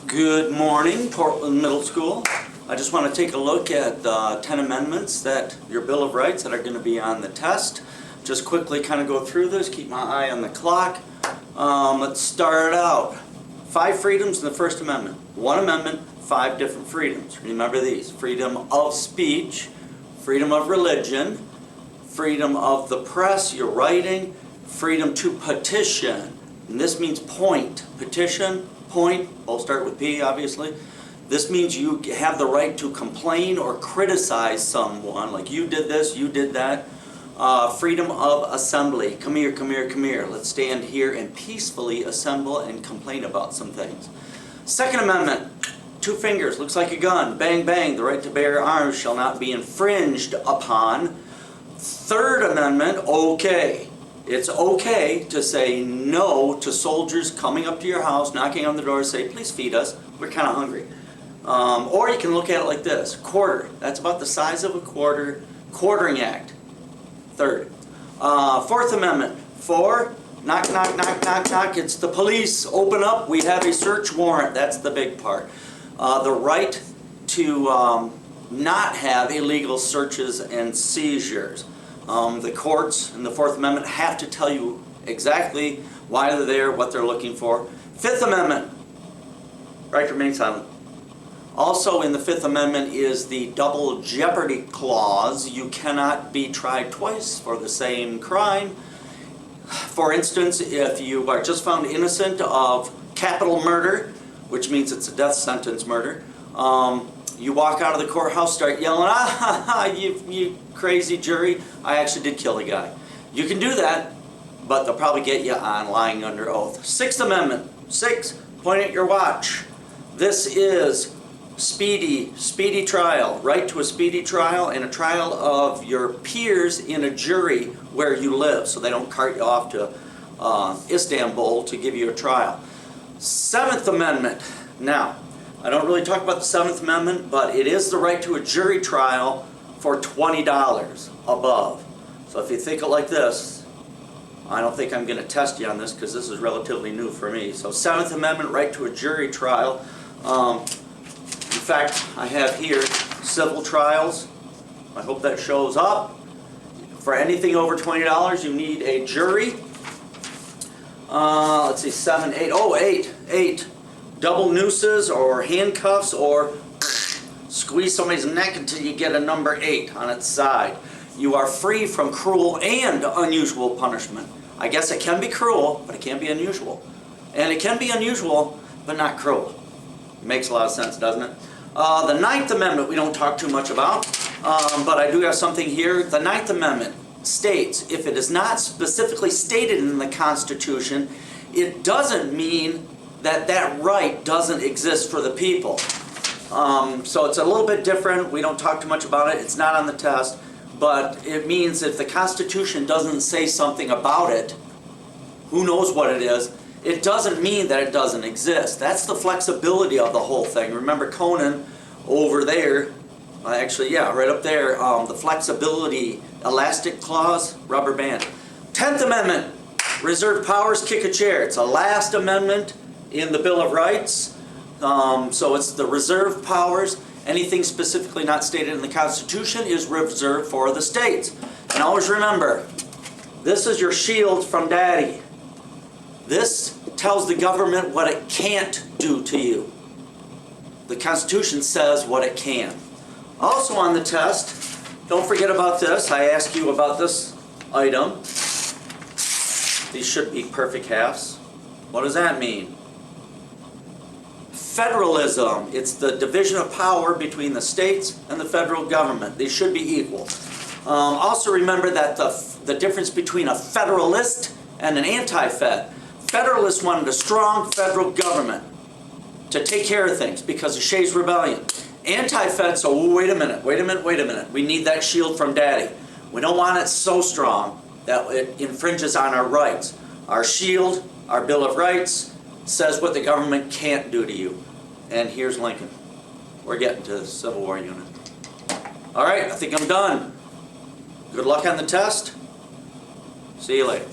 Good morning, Portland Middle School. I just want to take a look at the 10 amendments that your Bill of Rights that are going to be on the test. Just quickly kind of go through this, keep my eye on the clock. Let's start out. 5 freedoms in the First Amendment. 1 amendment, 5 different freedoms. Remember these: freedom of speech, freedom of religion, freedom of the press, your writing, freedom to petition. And this means point. Petition, point, both start with P, obviously. This means you have the right to complain or criticize someone, like you did this, you did that. Freedom of assembly. Come here, come here, come here. Let's stand here and peacefully assemble and complain about some things. Second Amendment, 2 fingers, looks like a gun. Bang, bang. The right to bear arms shall not be infringed upon. Third Amendment, okay. It's okay to say no to soldiers coming up to your house, knocking on the door, say, please feed us, we're kind of hungry. Or you can look at it like this: quarter, that's about the size of a quarter, quartering act. Third. Fourth Amendment, 4, knock, knock, knock, knock, knock, it's the police, open up, we have a search warrant, that's the big part. The right to not have illegal searches and seizures. The courts in the Fourth Amendment have to tell you exactly why they're there, what they're looking for. Fifth Amendment, right to remain silent. Also in the Fifth Amendment is the double jeopardy clause. You cannot be tried twice for the same crime. For instance, if you are just found innocent of capital murder, which means it's a death sentence murder, you walk out of the courthouse, start yelling, you crazy jury, I actually did kill the guy. You can do that, but they'll probably get you on lying under oath. Sixth Amendment, 6, point at your watch. This is speedy trial, right to a speedy trial and a trial of your peers in a jury where you live, so they don't cart you off to Istanbul to give you a trial. Seventh Amendment, now, I don't really talk about the Seventh Amendment, but it is the right to a jury trial for $20 above. So if you think it like this, I don't think I'm going to test you on this because this is relatively new for me. So Seventh Amendment, right to a jury trial. In fact, I have here civil trials. I hope that shows up. For anything over $20, you need a jury. Let's see, 7, 8, oh, 8. Double nooses or handcuffs or squeeze somebody's neck until you get a number 8 on its side. You are free from cruel and unusual punishment. I guess it can be cruel, but it can't be unusual. And it can be unusual, but not cruel. Makes a lot of sense, doesn't it? The Ninth Amendment we don't talk too much about, but I do have something here. The Ninth Amendment states, if it is not specifically stated in the Constitution, it doesn't mean that that right doesn't exist for the people. So it's a little bit different. We don't talk too much about it. It's not on the test. But it means if the Constitution doesn't say something about it, who knows what it is, it doesn't mean that it doesn't exist. That's the flexibility of the whole thing. Remember Conan over there, actually, yeah, right up there, the flexibility, elastic clause, rubber band. 10th Amendment, reserved powers, kick a chair. It's a last amendment in the Bill of Rights. So it's the reserved powers. Anything specifically not stated in the Constitution is reserved for the states. And always remember, this is your shield from Daddy. This tells the government what it can't do to you. The Constitution says what it can. Also on the test, don't forget about this. I asked you about this item. These should be perfect halves. What does that mean? Federalism. It's the division of power between the states and the federal government. They should be equal. Also remember that the difference between a federalist and an anti-fed. Federalists wanted a strong federal government to take care of things because of Shays' Rebellion. Anti-fed, so wait a minute. We need that shield from Daddy. We don't want it so strong that it infringes on our rights. Our shield, our Bill of Rights, says what the government can't do to you. And here's Lincoln. We're getting to the Civil War unit. All right, I think I'm done. Good luck on the test. See you later.